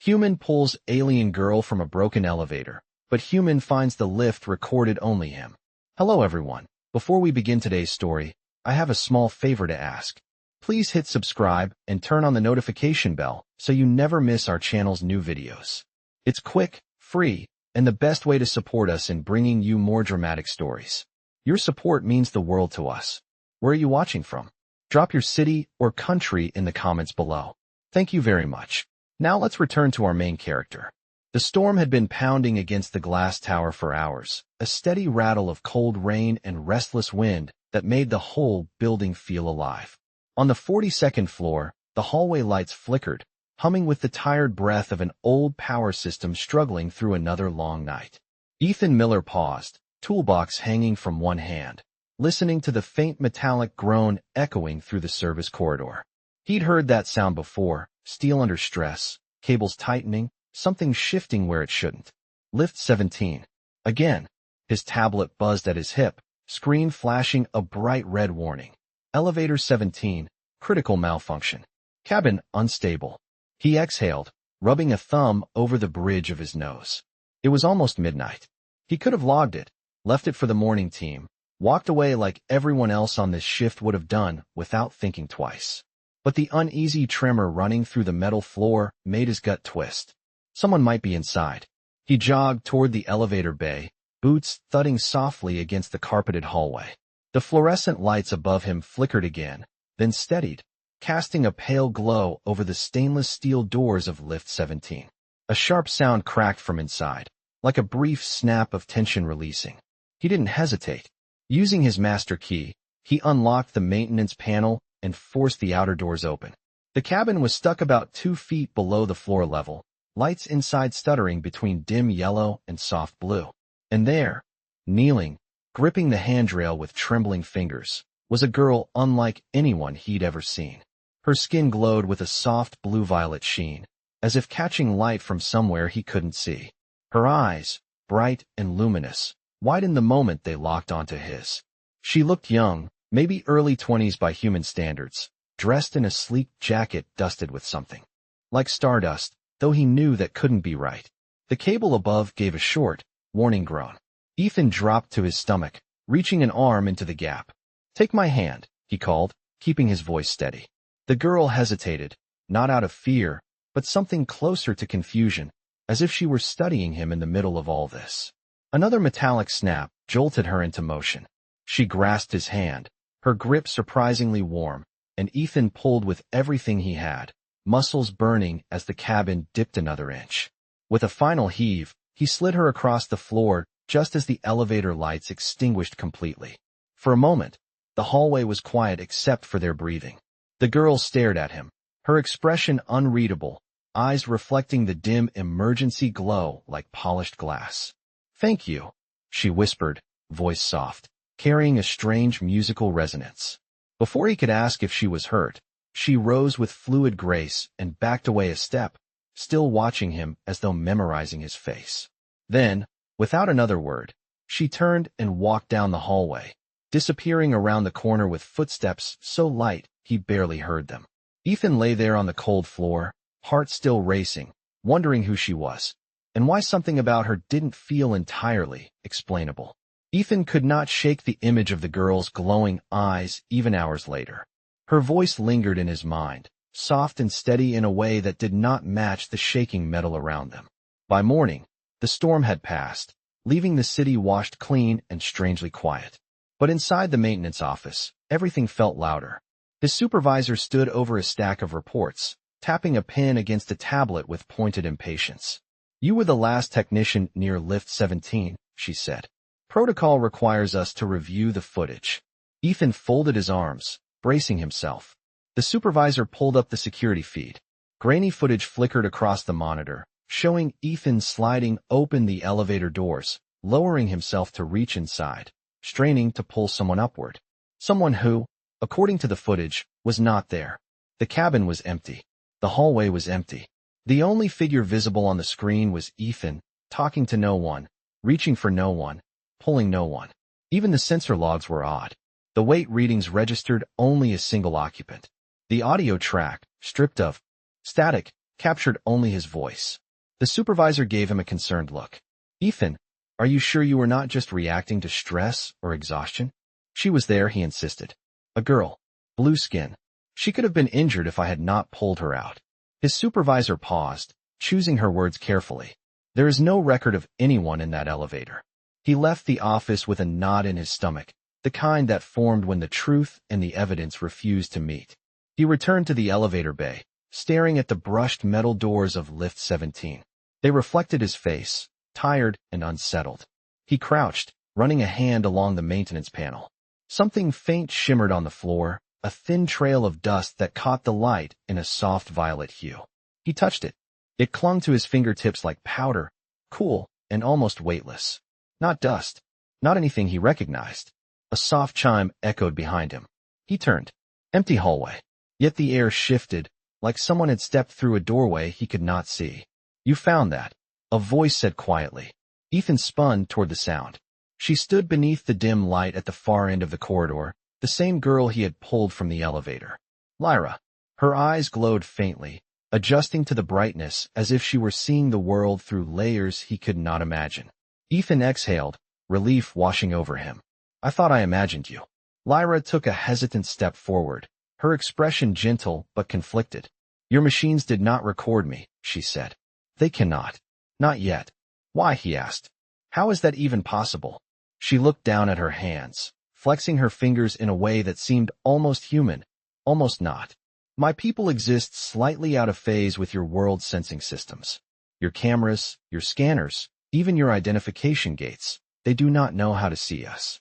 Human pulls alien girl from a broken elevator, but human finds the lift recorded only him. Hello everyone. Before we begin today's story, I have a small favor to ask. Please hit subscribe and turn on the notification bell so you never miss our channel's new videos. It's quick, free, and the best way to support us in bringing you more dramatic stories. Your support means the world to us. Where are you watching from? Drop your city or country in the comments below. Thank you very much. Now let's return to our main character. The storm had been pounding against the glass tower for hours, a steady rattle of cold rain and restless wind that made the whole building feel alive. On the 42nd floor, the hallway lights flickered, humming with the tired breath of an old power system struggling through another long night. Ethan Miller paused, toolbox hanging from one hand, listening to the faint metallic groan echoing through the service corridor. He'd heard that sound before, steel under stress, cables tightening, something shifting where it shouldn't. Lift 17. Again. His tablet buzzed at his hip, screen flashing a bright red warning. Elevator 17, critical malfunction. Cabin unstable. He exhaled, rubbing a thumb over the bridge of his nose. It was almost midnight. He could have logged it, left it for the morning team, walked away like everyone else on this shift would have done without thinking twice. But the uneasy tremor running through the metal floor made his gut twist. Someone might be inside. He jogged toward the elevator bay, boots thudding softly against the carpeted hallway. The fluorescent lights above him flickered again, then steadied, casting a pale glow over the stainless steel doors of lift 17. A sharp sound cracked from inside, like a brief snap of tension releasing. He didn't hesitate. Using his master key, he unlocked the maintenance panel and forced the outer doors open. The cabin was stuck about 2 feet below the floor level, lights inside stuttering between dim yellow and soft blue. And there, kneeling, gripping the handrail with trembling fingers, was a girl unlike anyone he'd ever seen. Her skin glowed with a soft blue-violet sheen, as if catching light from somewhere he couldn't see. Her eyes, bright and luminous, widened the moment they locked onto his. She looked young, maybe early 20s by human standards, dressed in a sleek jacket dusted with something like stardust, though he knew that couldn't be right. The cable above gave a short, warning groan. Ethan dropped to his stomach, reaching an arm into the gap. "Take my hand," he called, keeping his voice steady. The girl hesitated, not out of fear, but something closer to confusion, as if she were studying him in the middle of all this. Another metallic snap jolted her into motion. She grasped his hand, her grip surprisingly warm, and Ethan pulled with everything he had, muscles burning as the cabin dipped another inch. With a final heave, he slid her across the floor just as the elevator lights extinguished completely. For a moment, the hallway was quiet except for their breathing. The girl stared at him, her expression unreadable, eyes reflecting the dim emergency glow like polished glass. "Thank you," she whispered, voice soft, carrying a strange musical resonance. Before he could ask if she was hurt, she rose with fluid grace and backed away a step, still watching him as though memorizing his face. Then, without another word, she turned and walked down the hallway, disappearing around the corner with footsteps so light he barely heard them. Ethan lay there on the cold floor, heart still racing, wondering who she was, and why something about her didn't feel entirely explainable. Ethan could not shake the image of the girl's glowing eyes even hours later. Her voice lingered in his mind, soft and steady in a way that did not match the shaking metal around them. By morning, the storm had passed, leaving the city washed clean and strangely quiet. But inside the maintenance office, everything felt louder. His supervisor stood over a stack of reports, tapping a pen against a tablet with pointed impatience. "You were the last technician near lift 17, she said. "Protocol requires us to review the footage." Ethan folded his arms, bracing himself. The supervisor pulled up the security feed. Grainy footage flickered across the monitor, showing Ethan sliding open the elevator doors, lowering himself to reach inside, straining to pull someone upward. Someone who, according to the footage, was not there. The cabin was empty. The hallway was empty. The only figure visible on the screen was Ethan, talking to no one, reaching for no one, pulling no one. Even the sensor logs were odd. The weight readings registered only a single occupant. The audio track, stripped of static, captured only his voice. The supervisor gave him a concerned look. Ethan, are you sure you were not just reacting to stress or exhaustion? She was there, he insisted. A girl. Blue skin. She could have been injured if I had not pulled her out. His supervisor paused, choosing her words carefully. There is no record of anyone in that elevator. He left the office with a knot in his stomach, the kind that formed when the truth and the evidence refused to meet. He returned to the elevator bay, staring at the brushed metal doors of lift 17. They reflected his face, tired and unsettled. He crouched, running a hand along the maintenance panel. Something faint shimmered on the floor, a thin trail of dust that caught the light in a soft violet hue. He touched it. It clung to his fingertips like powder, cool and almost weightless. Not dust, not anything he recognized. A soft chime echoed behind him. He turned. Empty hallway. Yet the air shifted, like someone had stepped through a doorway he could not see. You found that, a voice said quietly. Ethan spun toward the sound. She stood beneath the dim light at the far end of the corridor, the same girl he had pulled from the elevator. Lyra. Her eyes glowed faintly, adjusting to the brightness as if she were seeing the world through layers he could not imagine. Ethan exhaled, relief washing over him. I thought I imagined you. Lyra took a hesitant step forward, her expression gentle but conflicted. Your machines did not record me, she said. They cannot. Not yet. Why, he asked. How is that even possible? She looked down at her hands, flexing her fingers in a way that seemed almost human, almost not. My people exist slightly out of phase with your world sensing systems. Your cameras, your scanners, even your identification gates, they do not know how to see us.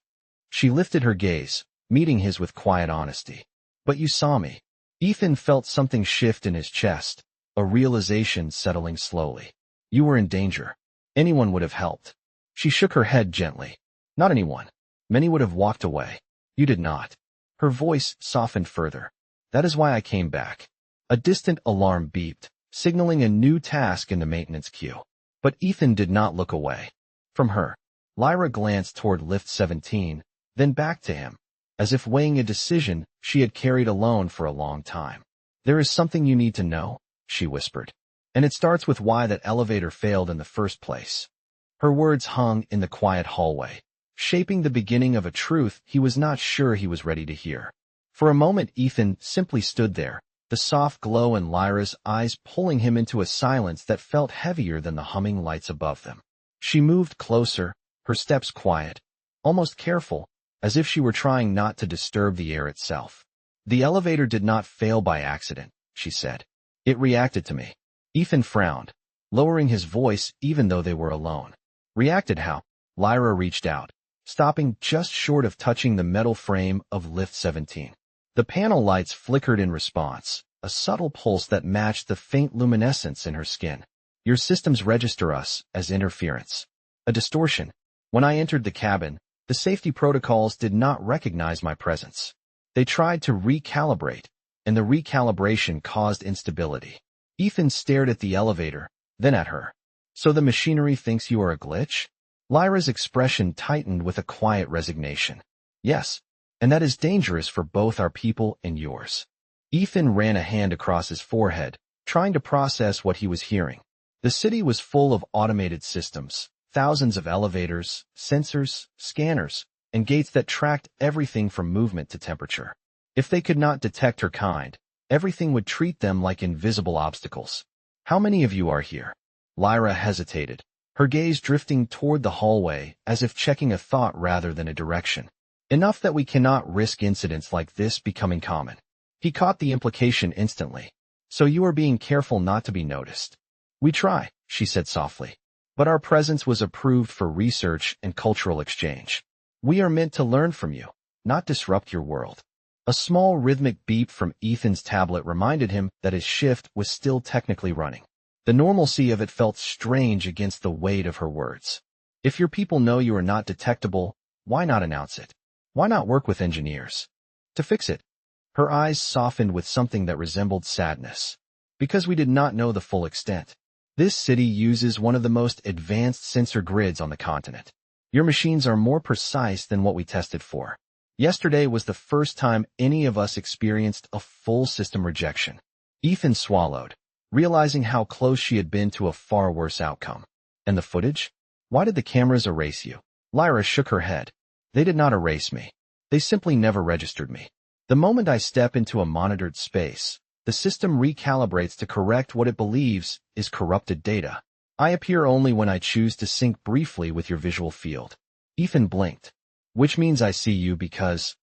She lifted her gaze, meeting his with quiet honesty. But you saw me. Ethan felt something shift in his chest, a realization settling slowly. You were in danger. Anyone would have helped. She shook her head gently. Not anyone. Many would have walked away. You did not. Her voice softened further. That is why I came back. A distant alarm beeped, signaling a new task in the maintenance queue. But Ethan did not look away. From her, Lyra glanced toward lift 17, then back to him, as if weighing a decision she had carried alone for a long time. There is something you need to know, she whispered. And it starts with why that elevator failed in the first place. Her words hung in the quiet hallway, shaping the beginning of a truth he was not sure he was ready to hear. For a moment Ethan simply stood there, the soft glow in Lyra's eyes pulling him into a silence that felt heavier than the humming lights above them. She moved closer, her steps quiet, almost careful, as if she were trying not to disturb the air itself. The elevator did not fail by accident, she said. It reacted to me. Ethan frowned, lowering his voice even though they were alone. Reacted how? Lyra reached out, stopping just short of touching the metal frame of lift 17. The panel lights flickered in response, a subtle pulse that matched the faint luminescence in her skin. Your systems register us as interference. A distortion. When I entered the cabin, the safety protocols did not recognize my presence. They tried to recalibrate, and the recalibration caused instability. Ethan stared at the elevator, then at her. So the machinery thinks you are a glitch? Lyra's expression tightened with a quiet resignation. Yes, and that is dangerous for both our people and yours. Ethan ran a hand across his forehead, trying to process what he was hearing. The city was full of automated systems, thousands of elevators, sensors, scanners, and gates that tracked everything from movement to temperature. If they could not detect her kind, everything would treat them like invisible obstacles. How many of you are here? Lyra hesitated, her gaze drifting toward the hallway as if checking a thought rather than a direction. Enough that we cannot risk incidents like this becoming common. He caught the implication instantly. So you are being careful not to be noticed. We try, she said softly. But our presence was approved for research and cultural exchange. We are meant to learn from you, not disrupt your world. A small rhythmic beep from Ethan's tablet reminded him that his shift was still technically running. The normalcy of it felt strange against the weight of her words. If your people know you are not detectable, why not announce it? Why not work with engineers to fix it? Her eyes softened with something that resembled sadness. Because we did not know the full extent. This city uses one of the most advanced sensor grids on the continent. Your machines are more precise than what we tested for. Yesterday was the first time any of us experienced a full system rejection. Ethan swallowed. realizing how close she had been to a far worse outcome. And the footage? Why did the cameras erase you? Lyra shook her head. They did not erase me. They simply never registered me. The moment I step into a monitored space, the system recalibrates to correct what it believes is corrupted data. I appear only when I choose to sync briefly with your visual field. Ethan blinked. Which means I see you because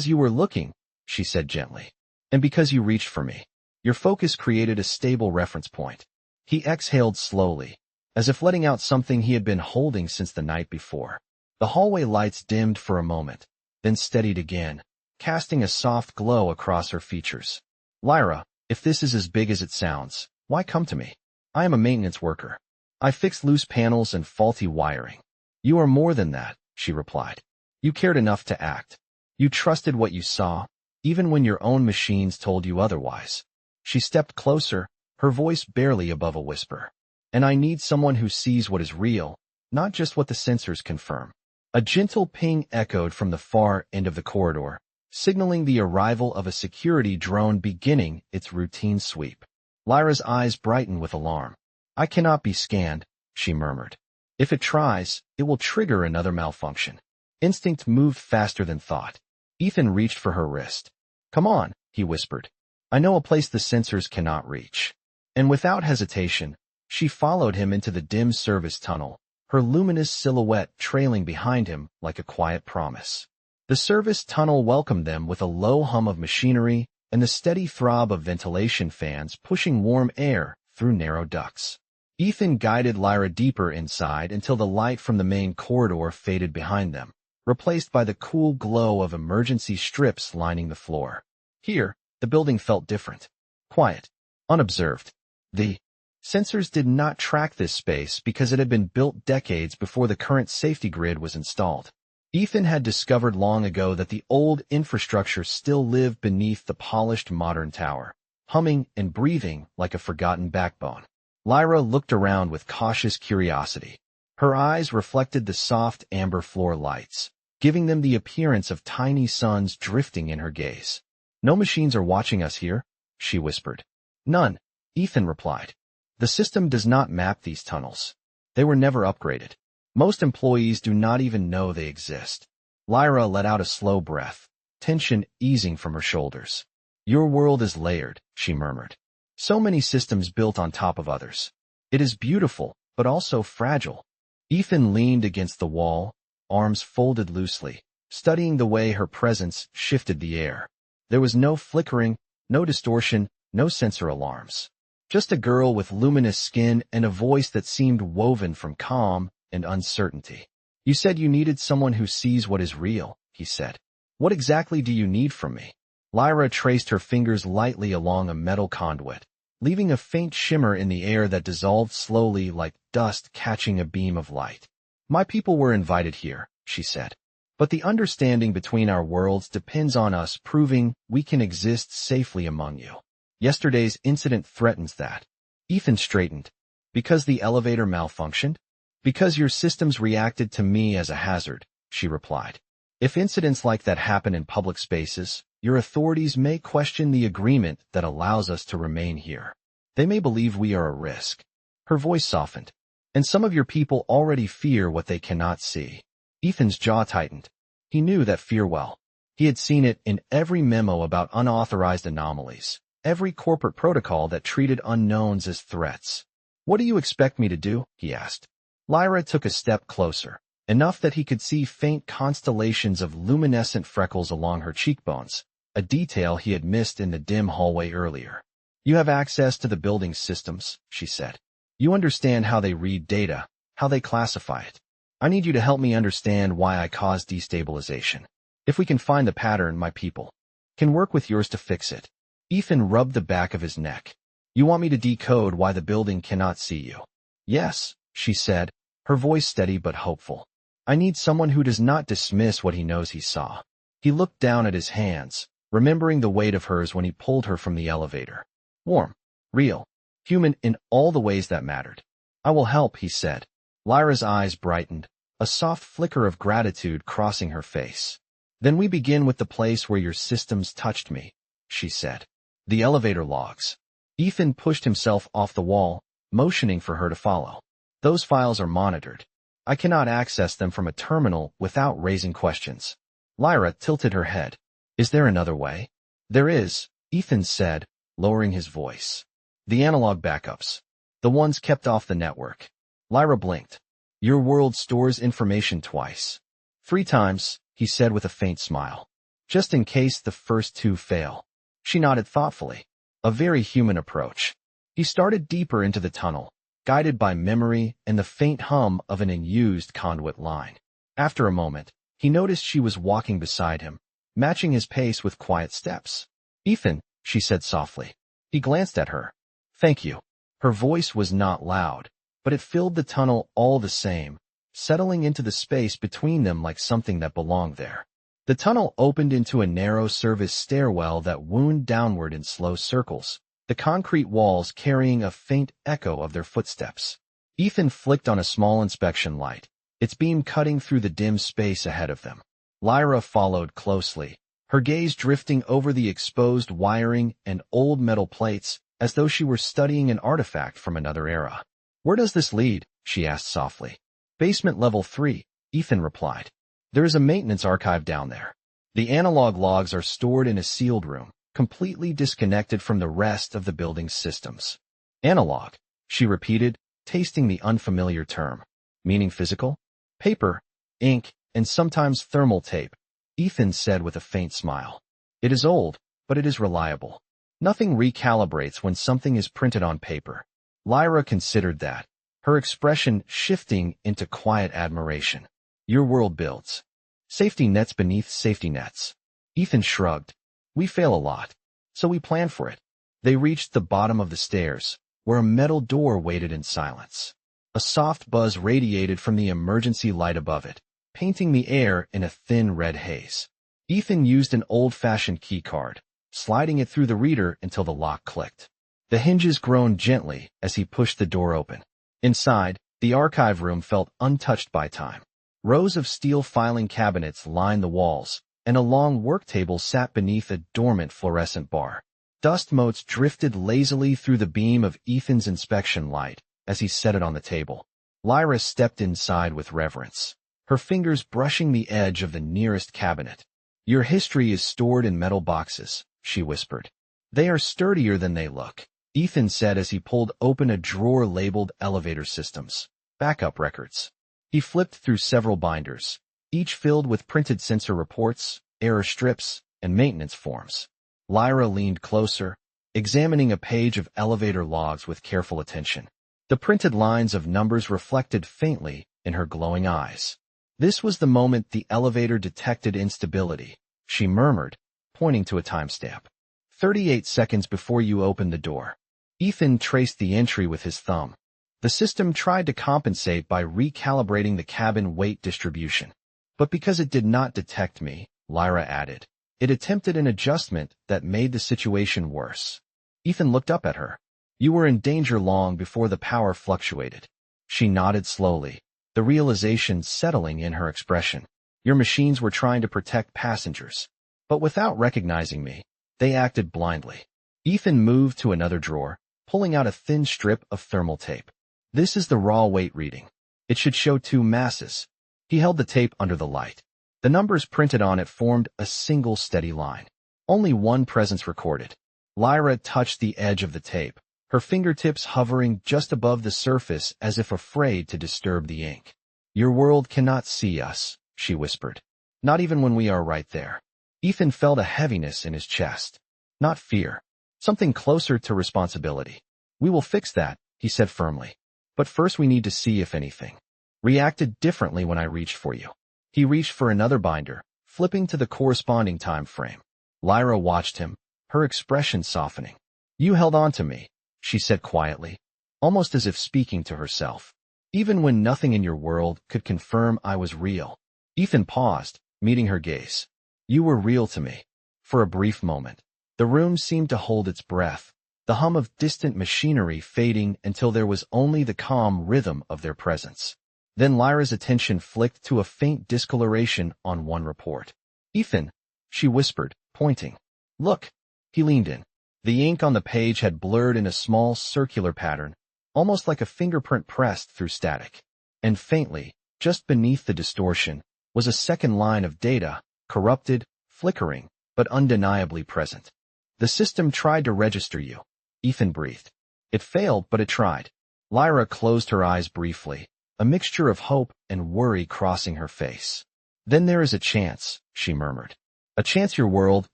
you were looking, she said gently. And because you reached for me. Your focus created a stable reference point. He exhaled slowly, as if letting out something he had been holding since the night before. The hallway lights dimmed for a moment, then steadied again, casting a soft glow across her features. Lyra, if this is as big as it sounds, why come to me? I am a maintenance worker. I fix loose panels and faulty wiring. You are more than that, she replied. You cared enough to act. You trusted what you saw, even when your own machines told you otherwise. She stepped closer, her voice barely above a whisper. And I need someone who sees what is real, not just what the sensors confirm. A gentle ping echoed from the far end of the corridor, signaling the arrival of a security drone beginning its routine sweep. Lyra's eyes brightened with alarm. I cannot be scanned, she murmured. If it tries, it will trigger another malfunction. Instinct moved faster than thought. Ethan reached for her wrist. Come on, he whispered. I know a place the sensors cannot reach. And without hesitation, she followed him into the dim service tunnel, her luminous silhouette trailing behind him like a quiet promise. The service tunnel welcomed them with a low hum of machinery and the steady throb of ventilation fans pushing warm air through narrow ducts. Ethan guided Lyra deeper inside until the light from the main corridor faded behind them, replaced by the cool glow of emergency strips lining the floor. Here, the building felt different. Quiet. Unobserved. The sensors did not track this space because it had been built decades before the current safety grid was installed. Ethan had discovered long ago that the old infrastructure still lived beneath the polished modern tower, humming and breathing like a forgotten backbone. Lyra looked around with cautious curiosity. Her eyes reflected the soft amber floor lights, giving them the appearance of tiny suns drifting in her gaze. No machines are watching us here, she whispered. None, Ethan replied. The system does not map these tunnels. They were never upgraded. Most employees do not even know they exist. Lyra let out a slow breath, tension easing from her shoulders. Your world is layered, she murmured. So many systems built on top of others. It is beautiful, but also fragile. Ethan leaned against the wall, arms folded loosely, studying the way her presence shifted the air. There was no flickering, no distortion, no sensor alarms. Just a girl with luminous skin and a voice that seemed woven from calm and uncertainty. You said you needed someone who sees what is real, he said. What exactly do you need from me? Lyra traced her fingers lightly along a metal conduit, leaving a faint shimmer in the air that dissolved slowly like dust catching a beam of light. My people were invited here, she said. But the understanding between our worlds depends on us proving we can exist safely among you. Yesterday's incident threatens that. Ethan straightened. Because the elevator malfunctioned? Because your systems reacted to me as a hazard, she replied. If incidents like that happen in public spaces, your authorities may question the agreement that allows us to remain here. They may believe we are a risk. Her voice softened. And some of your people already fear what they cannot see. Ethan's jaw tightened. He knew that fear well. He had seen it in every memo about unauthorized anomalies, every corporate protocol that treated unknowns as threats. What do you expect me to do? He asked. Lyra took a step closer, enough that he could see faint constellations of luminescent freckles along her cheekbones, a detail he had missed in the dim hallway earlier. You have access to the building's systems, she said. You understand how they read data, how they classify it. I need you to help me understand why I caused destabilization. If we can find the pattern, my people can work with yours to fix it. Ethan rubbed the back of his neck. You want me to decode why the building cannot see you? Yes, she said, her voice steady but hopeful. I need someone who does not dismiss what he knows he saw. He looked down at his hands, remembering the weight of hers when he pulled her from the elevator. Warm, real, human in all the ways that mattered. I will help, he said. Lyra's eyes brightened, a soft flicker of gratitude crossing her face. Then we begin with the place where your systems touched me, she said. The elevator logs. Ethan pushed himself off the wall, motioning for her to follow. Those files are monitored. I cannot access them from a terminal without raising questions. Lyra tilted her head. Is there another way? There is, Ethan said, lowering his voice. The analog backups. The ones kept off the network. Lyra blinked. Your world stores information twice. 3 times, he said with a faint smile. Just in case the first 2 fail. She nodded thoughtfully. A very human approach. He started deeper into the tunnel, guided by memory and the faint hum of an unused conduit line. After a moment, he noticed she was walking beside him, matching his pace with quiet steps. Ethan, she said softly. He glanced at her. Thank you. Her voice was not loud, but it filled the tunnel all the same, settling into the space between them like something that belonged there. The tunnel opened into a narrow service stairwell that wound downward in slow circles, the concrete walls carrying a faint echo of their footsteps. Ethan flicked on a small inspection light, its beam cutting through the dim space ahead of them. Lyra followed closely, her gaze drifting over the exposed wiring and old metal plates as though she were studying an artifact from another era. Where does this lead? She asked softly. Basement level 3, Ethan replied. There is a maintenance archive down there. The analog logs are stored in a sealed room, completely disconnected from the rest of the building's systems. Analog, she repeated, tasting the unfamiliar term. Meaning physical? Paper, ink, and sometimes thermal tape, Ethan said with a faint smile. It is old, but it is reliable. Nothing recalibrates when something is printed on paper. Lyra considered that, her expression shifting into quiet admiration. Your world builds safety nets beneath safety nets. Ethan shrugged. We fail a lot, so we plan for it. They reached the bottom of the stairs, where a metal door waited in silence. A soft buzz radiated from the emergency light above it, painting the air in a thin red haze. Ethan used an old-fashioned keycard, sliding it through the reader until the lock clicked. The hinges groaned gently as he pushed the door open. Inside, the archive room felt untouched by time. Rows of steel filing cabinets lined the walls, and a long work table sat beneath a dormant fluorescent bar. Dust motes drifted lazily through the beam of Ethan's inspection light as he set it on the table. Lyra stepped inside with reverence, her fingers brushing the edge of the nearest cabinet. Your history is stored in metal boxes, she whispered. They are sturdier than they look, Ethan said as he pulled open a drawer labeled Elevator Systems, Backup Records. He flipped through several binders, each filled with printed sensor reports, error strips, and maintenance forms. Lyra leaned closer, examining a page of elevator logs with careful attention. The printed lines of numbers reflected faintly in her glowing eyes. This was the moment the elevator detected instability, she murmured, pointing to a timestamp. 38 seconds before you opened the door. Ethan traced the entry with his thumb. The system tried to compensate by recalibrating the cabin weight distribution. But because it did not detect me, Lyra added, it attempted an adjustment that made the situation worse. Ethan looked up at her. You were in danger long before the power fluctuated. She nodded slowly, the realization settling in her expression. Your machines were trying to protect passengers. But without recognizing me, they acted blindly. Ethan moved to another drawer, pulling out a thin strip of thermal tape. This is the raw weight reading. It should show 2 masses. He held the tape under the light. The numbers printed on it formed a single steady line. Only one presence recorded. Lyra touched the edge of the tape, her fingertips hovering just above the surface as if afraid to disturb the ink. Your world cannot see us, she whispered. Not even when we are right there. Ethan felt a heaviness in his chest. Not fear. Something closer to responsibility. We will fix that, he said firmly. But first we need to see if anything reacted differently when I reached for you. He reached for another binder, flipping to the corresponding time frame. Lyra watched him, her expression softening. You held on to me, she said quietly, almost as if speaking to herself. Even when nothing in your world could confirm I was real. Ethan paused, meeting her gaze. You were real to me. For a brief moment, the room seemed to hold its breath, the hum of distant machinery fading until there was only the calm rhythm of their presence. Then Lyra's attention flicked to a faint discoloration on one report. Ethan, she whispered, pointing. Look. He leaned in. The ink on the page had blurred in a small circular pattern, almost like a fingerprint pressed through static. And faintly, just beneath the distortion, was a second line of data, corrupted, flickering, but undeniably present. The system tried to register you. Ethan breathed. It failed, but it tried. Lyra closed her eyes briefly, a mixture of hope and worry crossing her face. Then there is a chance, she murmured. A chance your world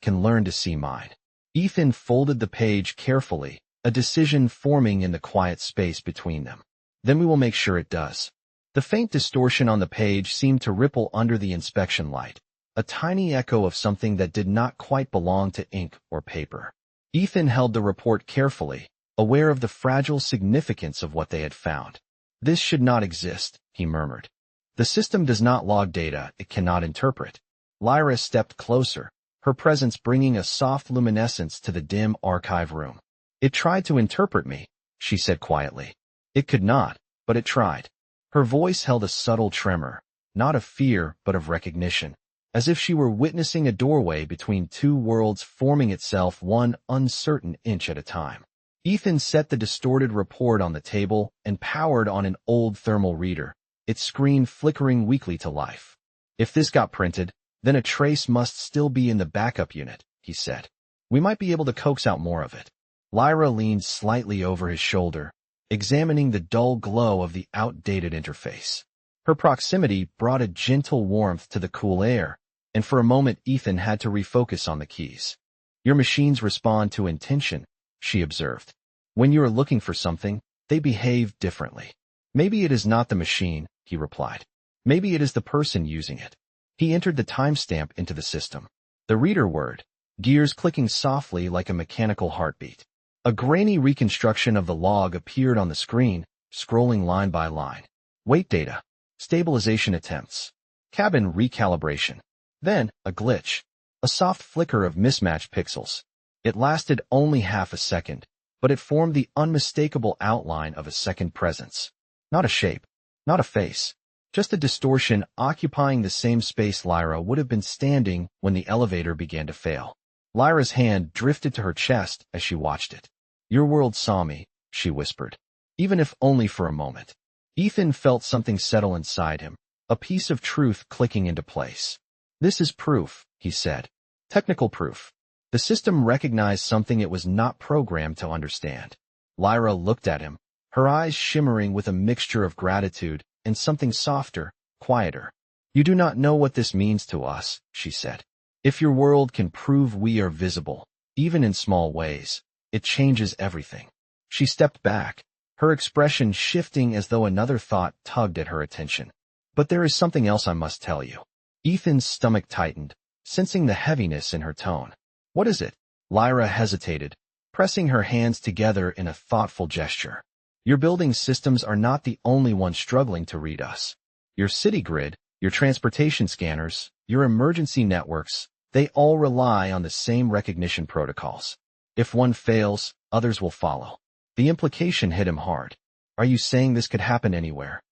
can learn to see mine. Ethan folded the page carefully, a decision forming in the quiet space between them. Then we will make sure it does. The faint distortion on the page seemed to ripple under the inspection light, a tiny echo of something that did not quite belong to ink or paper. Ethan held the report carefully, aware of the fragile significance of what they had found. This should not exist, he murmured. The system does not log data it cannot interpret. Lyra stepped closer, her presence bringing a soft luminescence to the dim archive room. It tried to interpret me, she said quietly. It could not, but it tried. Her voice held a subtle tremor, not of fear but of recognition, as if she were witnessing a doorway between two worlds forming itself one uncertain inch at a time. Ethan set the distorted report on the table and powered on an old thermal reader, its screen flickering weakly to life. If this got printed, then a trace must still be in the backup unit, he said. We might be able to coax out more of it. Lyra leaned slightly over his shoulder, examining the dull glow of the outdated interface. Her proximity brought a gentle warmth to the cool air, and for a moment Ethan had to refocus on the keys. Your machines respond to intention, she observed. When you are looking for something, they behave differently. Maybe it is not the machine, he replied. Maybe it is the person using it. He entered the timestamp into the system. The reader word, gears clicking softly like a mechanical heartbeat. A grainy reconstruction of the log appeared on the screen, scrolling line by line. Weight data, stabilization attempts, cabin recalibration. Then, a glitch, a soft flicker of mismatched pixels. It lasted only half a second, but it formed the unmistakable outline of a second presence. Not a shape, not a face, just a distortion occupying the same space Lyra would have been standing when the elevator began to fail. Lyra's hand drifted to her chest as she watched it. Your world saw me, she whispered, even if only for a moment. Ethan felt something settle inside him, a piece of truth clicking into place. This is proof, he said. Technical proof. The system recognized something it was not programmed to understand. Lyra looked at him, her eyes shimmering with a mixture of gratitude and something softer, quieter. You do not know what this means to us, she said. If your world can prove we are visible, even in small ways, it changes everything. She stepped back, her expression shifting as though another thought tugged at her attention. But there is something else I must tell you. Ethan's stomach tightened, sensing the heaviness in her tone. What is it? Lyra hesitated, pressing her hands together in a thoughtful gesture. Your building systems are not the only ones struggling to read us. Your city grid, your transportation scanners, your emergency networks, they all rely on the same recognition protocols. If one fails, others will follow. The implication hit him hard. Are you saying this could happen anywhere?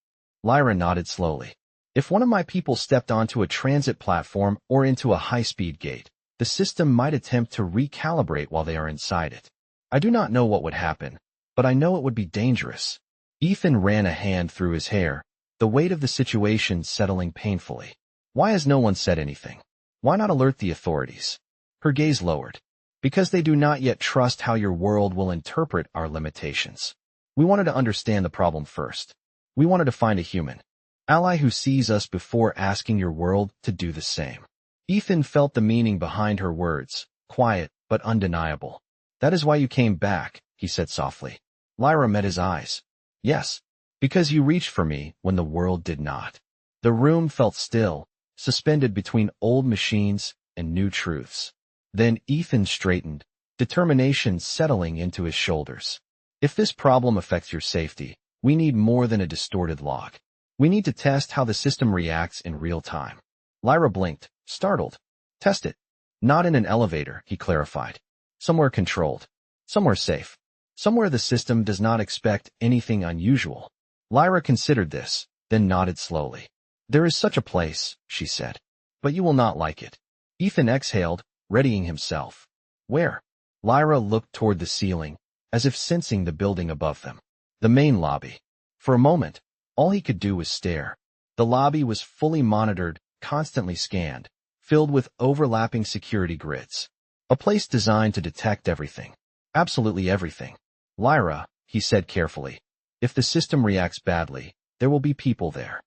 Lyra nodded slowly. If one of my people stepped onto a transit platform or into a high-speed gate, the system might attempt to recalibrate while they are inside it. I do not know what would happen, but I know it would be dangerous. Ethan ran a hand through his hair, the weight of the situation settling painfully. Why has no one said anything? Why not alert the authorities? Her gaze lowered. Because they do not yet trust how your world will interpret our limitations. We wanted to understand the problem first. We wanted to find a human ally who sees us before asking your world to do the same. Ethan felt the meaning behind her words, quiet but undeniable. That is why you came back, he said softly. Lyra met his eyes. Yes, because you reached for me when the world did not. The room felt still, suspended between old machines and new truths. Then Ethan straightened, determination settling into his shoulders. If this problem affects your safety, we need more than a distorted log. We need to test how the system reacts in real time. Lyra blinked, startled. Test it. Not in an elevator, he clarified. Somewhere controlled. Somewhere safe. Somewhere the system does not expect anything unusual. Lyra considered this, then nodded slowly. There is such a place, she said. But you will not like it. Ethan exhaled, readying himself. Where? Lyra looked toward the ceiling, as if sensing the building above them. The main lobby. For a moment, all he could do was stare. The lobby was fully monitored, constantly scanned, filled with overlapping security grids. A place designed to detect everything. Absolutely everything. Lyra, he said carefully, if the system reacts badly, there will be people there.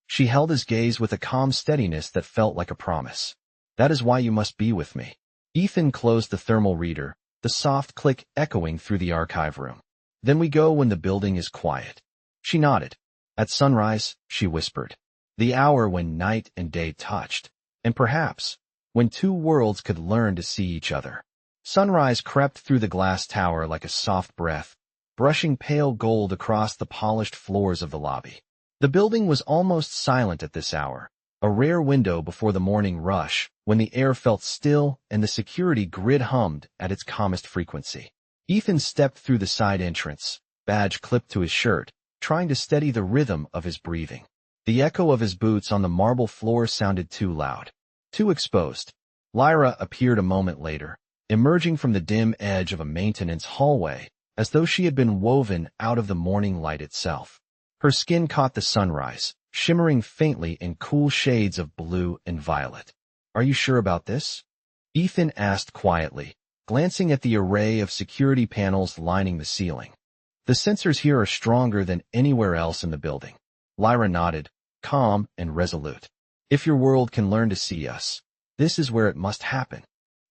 She held his gaze with a calm steadiness that felt like a promise. That is why you must be with me. Ethan closed the thermal reader, the soft click echoing through the archive room. Then we go when the building is quiet. She nodded. At sunrise, she whispered. The hour when night and day touched. And perhaps, when two worlds could learn to see each other. Sunrise crept through the glass tower like a soft breath, brushing pale gold across the polished floors of the lobby. The building was almost silent at this hour, a rare window before the morning rush, when the air felt still and the security grid hummed at its calmest frequency. Ethan stepped through the side entrance, badge clipped to his shirt, trying to steady the rhythm of his breathing. The echo of his boots on the marble floor sounded too loud, too exposed. Lyra appeared a moment later, emerging from the dim edge of a maintenance hallway, as though she had been woven out of the morning light itself. Her skin caught the sunrise, shimmering faintly in cool shades of blue and violet. Are you sure about this? Ethan asked quietly, glancing at the array of security panels lining the ceiling. The sensors here are stronger than anywhere else in the building. Lyra nodded, calm and resolute. If your world can learn to see us, this is where it must happen.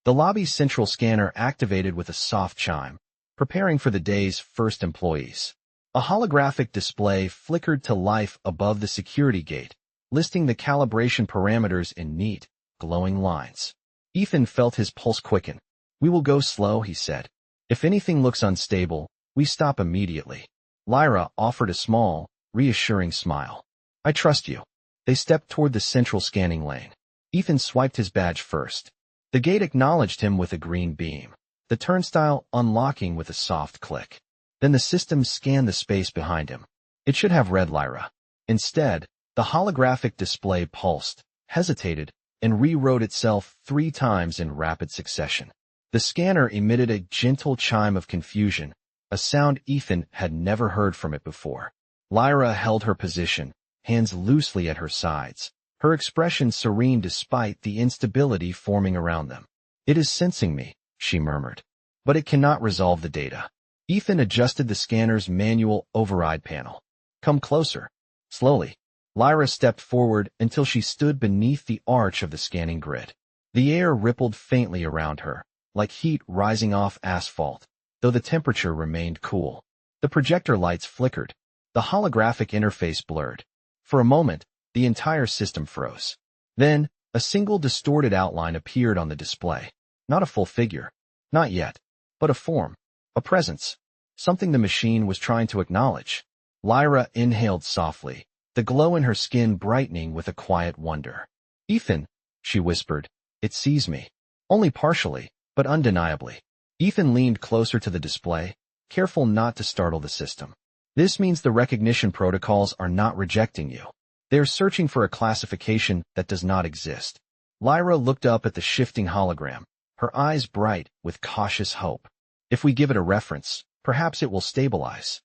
The lobby's central scanner activated with a soft chime, preparing for the day's first employees. A holographic display flickered to life above the security gate, listing the calibration parameters in neat, glowing lines. Ethan felt his pulse quicken. We will go slow, he said. If anything looks unstable, we stop immediately. Lyra offered a small, reassuring smile. I trust you. They stepped toward the central scanning lane. Ethan swiped his badge first. The gate acknowledged him with a green beam, the turnstile unlocking with a soft click. Then the system scanned the space behind him. It should have read Lyra. Instead, the holographic display pulsed, hesitated, and rewrote itself 3 times in rapid succession. The scanner emitted a gentle chime of confusion, a sound Ethan had never heard from it before. Lyra held her position, hands loosely at her sides, her expression serene despite the instability forming around them. It is sensing me, she murmured. But it cannot resolve the data. Ethan adjusted the scanner's manual override panel. Come closer. Slowly, Lyra stepped forward until she stood beneath the arch of the scanning grid. The air rippled faintly around her, like heat rising off asphalt, though the temperature remained cool. The projector lights flickered. The holographic interface blurred. For a moment, the entire system froze. Then, a single distorted outline appeared on the display. Not a full figure. Not yet. But a form. A presence. Something the machine was trying to acknowledge. Lyra inhaled softly, the glow in her skin brightening with a quiet wonder. Ethan, she whispered, it sees me. Only partially, but undeniably. Ethan leaned closer to the display, careful not to startle the system. This means the recognition protocols are not rejecting you. They are searching for a classification that does not exist. Lyra looked up at the shifting hologram, her eyes bright with cautious hope. If we give it a reference, perhaps it will stabilize.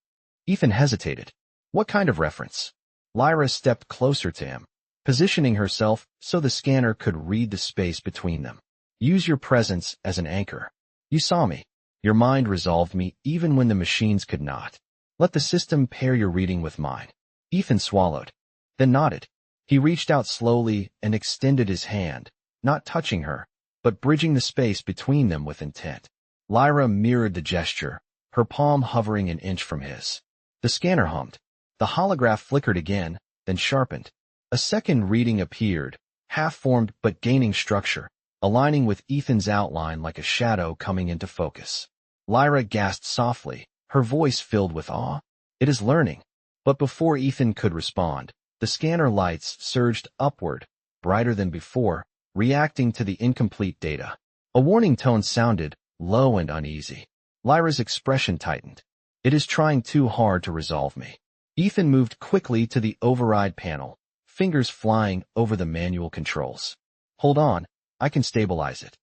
Ethan hesitated. What kind of reference? Lyra stepped closer to him, positioning herself so the scanner could read the space between them. Use your presence as an anchor. You saw me. Your mind resolved me even when the machines could not. Let the system pair your reading with mine. Ethan swallowed, then nodded. He reached out slowly and extended his hand, not touching her, but bridging the space between them with intent. Lyra mirrored the gesture, her palm hovering an inch from his. The scanner hummed. The holograph flickered again, then sharpened. A second reading appeared, half-formed but gaining structure, aligning with Ethan's outline like a shadow coming into focus. Lyra gasped softly, her voice filled with awe. It is learning. But before Ethan could respond, the scanner lights surged upward, brighter than before, reacting to the incomplete data. A warning tone sounded, low and uneasy. Lyra's expression tightened. It is trying too hard to resolve me. Ethan moved quickly to the override panel, fingers flying over the manual controls. Hold on, I can stabilize it.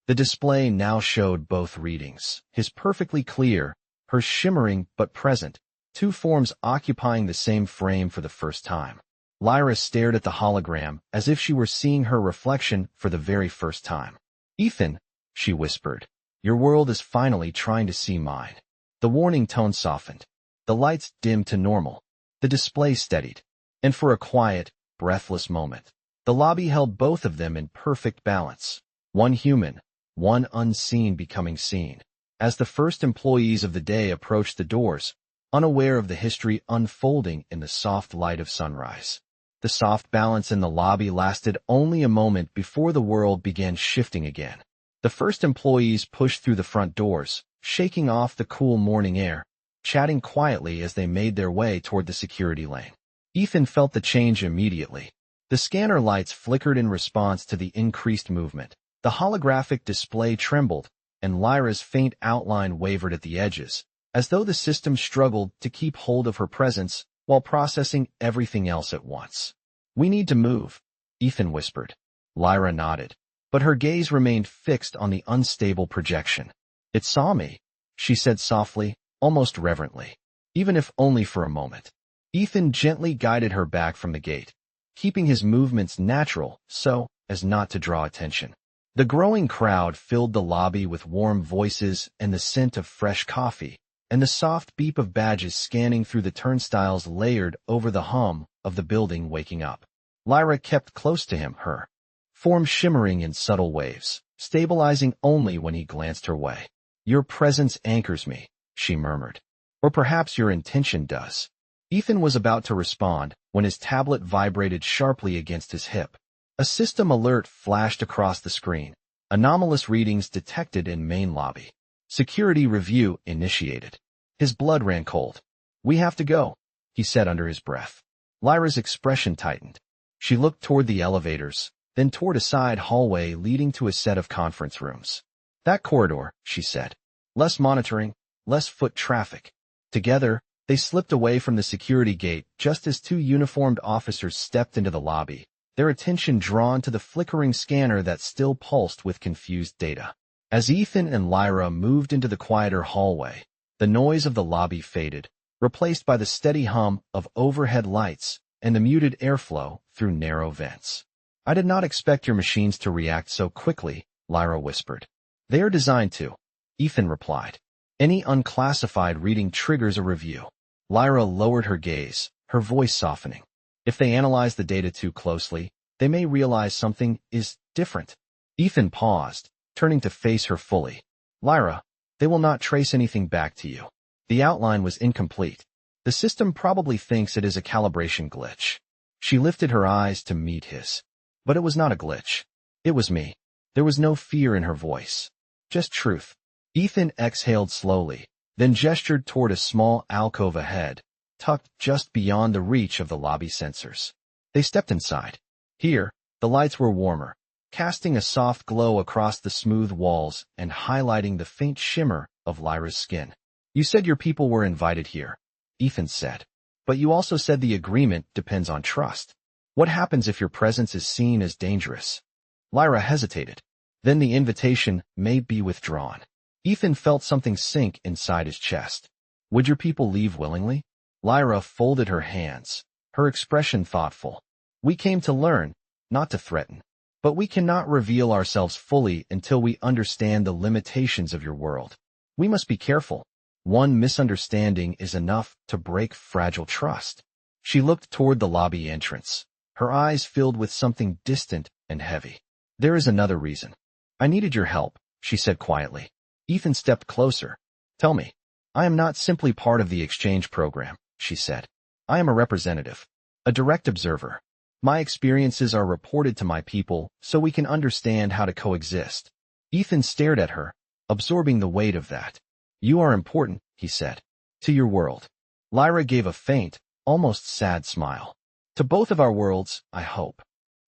The display now showed both readings, his perfectly clear, hers shimmering but present, two forms occupying the same frame for the first time. Lyra stared at the hologram as if she were seeing her reflection for the very first time. "Ethan," she whispered, "your world is finally trying to see mine." The warning tone softened. The lights dimmed to normal. The display steadied. And for a quiet, breathless moment, the lobby held both of them in perfect balance. One human, one unseen becoming seen. As the first employees of the day approached the doors, unaware of the history unfolding in the soft light of sunrise. The soft balance in the lobby lasted only a moment before the world began shifting again. The first employees pushed through the front doors, shaking off the cool morning air, chatting quietly as they made their way toward the security lane. Ethan felt the change immediately. The scanner lights flickered in response to the increased movement. The holographic display trembled, and Lyra's faint outline wavered at the edges, as though the system struggled to keep hold of her presence while processing everything else at once. "We need to move," Ethan whispered. Lyra nodded, but her gaze remained fixed on the unstable projection. "It saw me," she said softly, almost reverently, even if only for a moment. Ethan gently guided her back from the gate, keeping his movements natural so as not to draw attention. The growing crowd filled the lobby with warm voices and the scent of fresh coffee, and the soft beep of badges scanning through the turnstiles layered over the hum of the building waking up. Lyra kept close to him, her form shimmering in subtle waves, stabilizing only when he glanced her way. "Your presence anchors me," she murmured. "Or perhaps your intention does." Ethan was about to respond when his tablet vibrated sharply against his hip. A system alert flashed across the screen. Anomalous readings detected in main lobby. Security review initiated. His blood ran cold. "We have to go," he said under his breath. Lyra's expression tightened. She looked toward the elevators, then toward a side hallway leading to a set of conference rooms. "That corridor," she said. "Less monitoring, less foot traffic." Together, they slipped away from the security gate just as two uniformed officers stepped into the lobby, their attention drawn to the flickering scanner that still pulsed with confused data. As Ethan and Lyra moved into the quieter hallway, the noise of the lobby faded, replaced by the steady hum of overhead lights and the muted airflow through narrow vents. "I did not expect your machines to react so quickly," Lyra whispered. "They are designed to," Ethan replied. "Any unclassified reading triggers a review." Lyra lowered her gaze, her voice softening. "If they analyze the data too closely, they may realize something is different." Ethan paused, turning to face her fully. "Lyra, they will not trace anything back to you. The outline was incomplete. The system probably thinks it is a calibration glitch." She lifted her eyes to meet his. "But it was not a glitch. It was me." There was no fear in her voice. Just truth. Ethan exhaled slowly, then gestured toward a small alcove ahead, tucked just beyond the reach of the lobby sensors. They stepped inside. Here, the lights were warmer, casting a soft glow across the smooth walls and highlighting the faint shimmer of Lyra's skin. "You said your people were invited here," Ethan said. "But you also said the agreement depends on trust. What happens if your presence is seen as dangerous?" Lyra hesitated. "Then the invitation may be withdrawn." Ethan felt something sink inside his chest. "Would your people leave willingly?" Lyra folded her hands, her expression thoughtful. "We came to learn, not to threaten. But we cannot reveal ourselves fully until we understand the limitations of your world. We must be careful. One misunderstanding is enough to break fragile trust." She looked toward the lobby entrance, her eyes filled with something distant and heavy. "There is another reason. I needed your help," she said quietly. Ethan stepped closer. "Tell me." "I am not simply part of the exchange program," she said. "I am a representative, a direct observer. My experiences are reported to my people so we can understand how to coexist." Ethan stared at her, absorbing the weight of that. "You are important," he said, "to your world." Lyra gave a faint, almost sad smile. "To both of our worlds, I hope."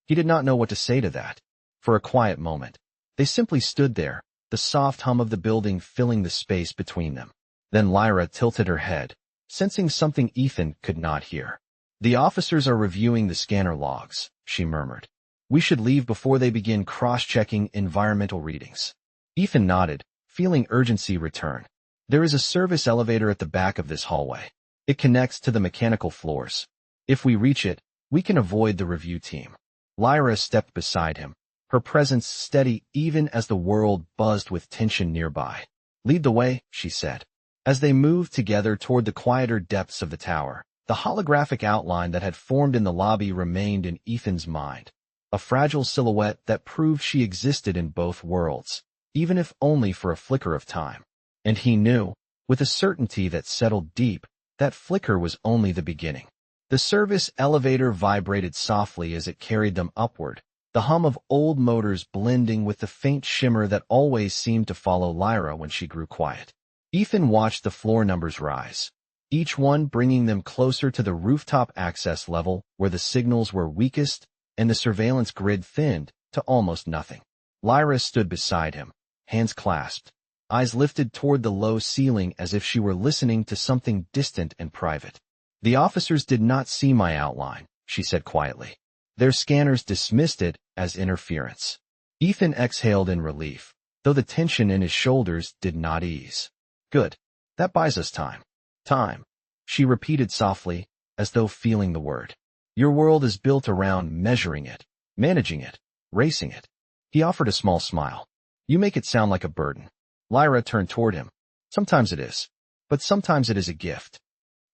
He did not know what to say to that. For a quiet moment, they simply stood there, the soft hum of the building filling the space between them. Then Lyra tilted her head, sensing something Ethan could not hear. "The officers are reviewing the scanner logs," she murmured. "We should leave before they begin cross-checking environmental readings." Ethan nodded, feeling urgency return. There is a service elevator at the back of this hallway. It connects to the mechanical floors. If we reach it, we can avoid the review team. Lyra stepped beside him, her presence steady even as the world buzzed with tension nearby. Lead the way, she said. As they moved together toward the quieter depths of the tower, the holographic outline that had formed in the lobby remained in Ethan's mind. A fragile silhouette that proved she existed in both worlds, even if only for a flicker of time. And he knew, with a certainty that settled deep, that flicker was only the beginning. The service elevator vibrated softly as it carried them upward, the hum of old motors blending with the faint shimmer that always seemed to follow Lyra when she grew quiet. Ethan watched the floor numbers rise, each one bringing them closer to the rooftop access level where the signals were weakest and the surveillance grid thinned to almost nothing. Lyra stood beside him, hands clasped, eyes lifted toward the low ceiling as if she were listening to something distant and private. The officers did not see my outline, she said quietly. Their scanners dismissed it as interference. Ethan exhaled in relief, though the tension in his shoulders did not ease. Good. That buys us time. Time, she repeated softly, as though feeling the word. Your world is built around measuring it, managing it, racing it. He offered a small smile. You make it sound like a burden. Lyra turned toward him. Sometimes it is, but sometimes it is a gift.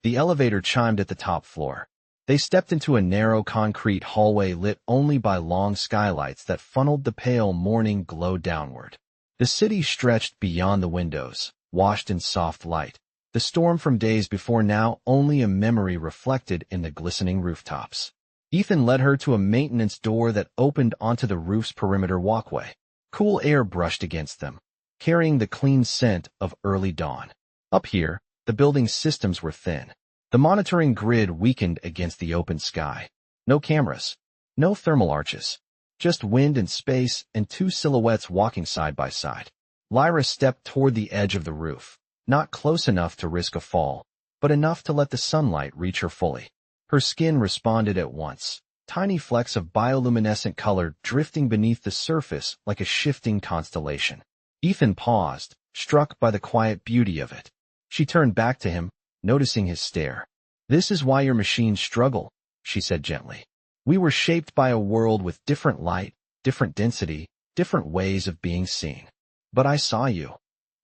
The elevator chimed at the top floor. They stepped into a narrow concrete hallway lit only by long skylights that funneled the pale morning glow downward. The city stretched beyond the windows, washed in soft light, the storm from days before now only a memory reflected in the glistening rooftops. Ethan led her to a maintenance door that opened onto the roof's perimeter walkway. Cool air brushed against them, carrying the clean scent of early dawn. Up here, the building's systems were thin. The monitoring grid weakened against the open sky. No cameras, no thermal arches, just wind and space and two silhouettes walking side by side. Lyra stepped toward the edge of the roof, not close enough to risk a fall, but enough to let the sunlight reach her fully. Her skin responded at once, tiny flecks of bioluminescent color drifting beneath the surface like a shifting constellation. Ethan paused, struck by the quiet beauty of it. She turned back to him, noticing his stare. This is why your machines struggle, she said gently. We were shaped by a world with different light, different density, different ways of being seen. But I saw you,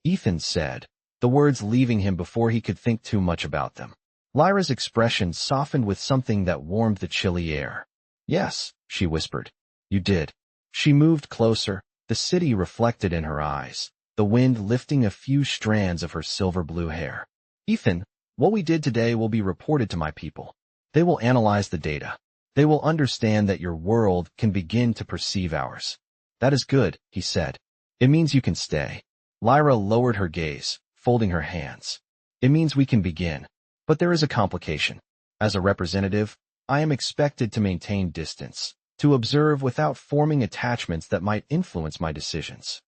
Ethan said, the words leaving him before he could think too much about them. Lyra's expression softened with something that warmed the chilly air. Yes, she whispered. You did. She moved closer, the city reflected in her eyes, the wind lifting a few strands of her silver-blue hair. Ethan, what we did today will be reported to my people. They will analyze the data. They will understand that your world can begin to perceive ours. That is good, he said. It means you can stay. Lyra lowered her gaze, folding her hands. It means we can begin. But there is a complication. As a representative, I am expected to maintain distance, to observe without forming attachments that might influence my decisions.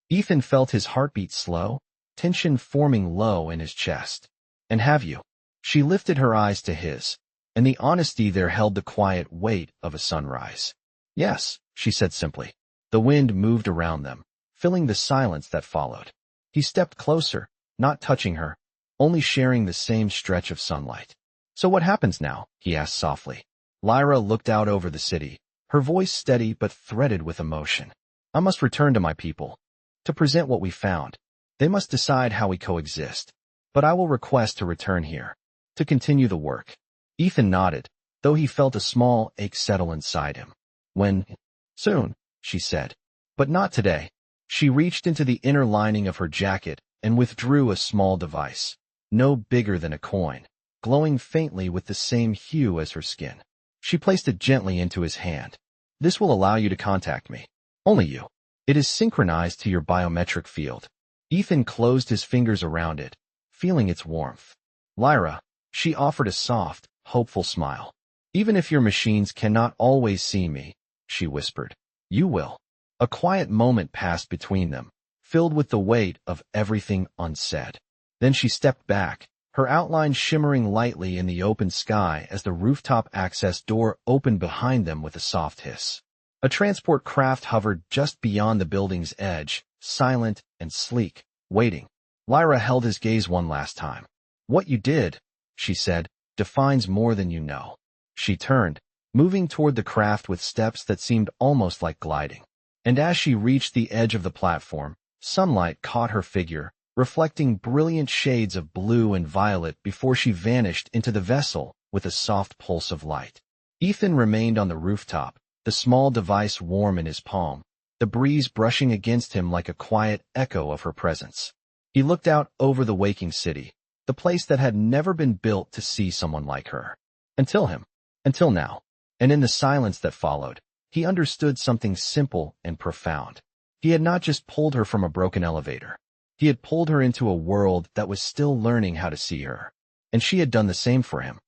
Ethan felt his heartbeat slow, tension forming low in his chest. And have you? She lifted her eyes to his, and the honesty there held the quiet weight of a sunrise. Yes, she said simply. The wind moved around them, filling the silence that followed. He stepped closer, not touching her, only sharing the same stretch of sunlight. So what happens now? He asked softly. Lyra looked out over the city, her voice steady but threaded with emotion. I must return to my people, to present what we found. They must decide how we coexist. But I will request to return here, to continue the work. Ethan nodded, though he felt a small ache settle inside him. When? Soon, she said. But not today. She reached into the inner lining of her jacket and withdrew a small device, no bigger than a coin, glowing faintly with the same hue as her skin. She placed it gently into his hand. This will allow you to contact me. Only you. It is synchronized to your biometric field. Ethan closed his fingers around it, feeling its warmth. Lyra, she offered a soft, hopeful smile. Even if your machines cannot always see me, she whispered, you will. A quiet moment passed between them, filled with the weight of everything unsaid. Then she stepped back, her outline shimmering lightly in the open sky as the rooftop access door opened behind them with a soft hiss. A transport craft hovered just beyond the building's edge, silent and sleek, waiting. Lyra held his gaze one last time. "What you did," she said, "defines more than you know." She turned, moving toward the craft with steps that seemed almost like gliding. And as she reached the edge of the platform, sunlight caught her figure, reflecting brilliant shades of blue and violet before she vanished into the vessel with a soft pulse of light. Ethan remained on the rooftop, the small device warm in his palm, the breeze brushing against him like a quiet echo of her presence. He looked out over the waking city, the place that had never been built to see someone like her. Until now. And in the silence that followed, he understood something simple and profound. He had not just pulled her from a broken elevator. He had pulled her into a world that was still learning how to see her. And she had done the same for him.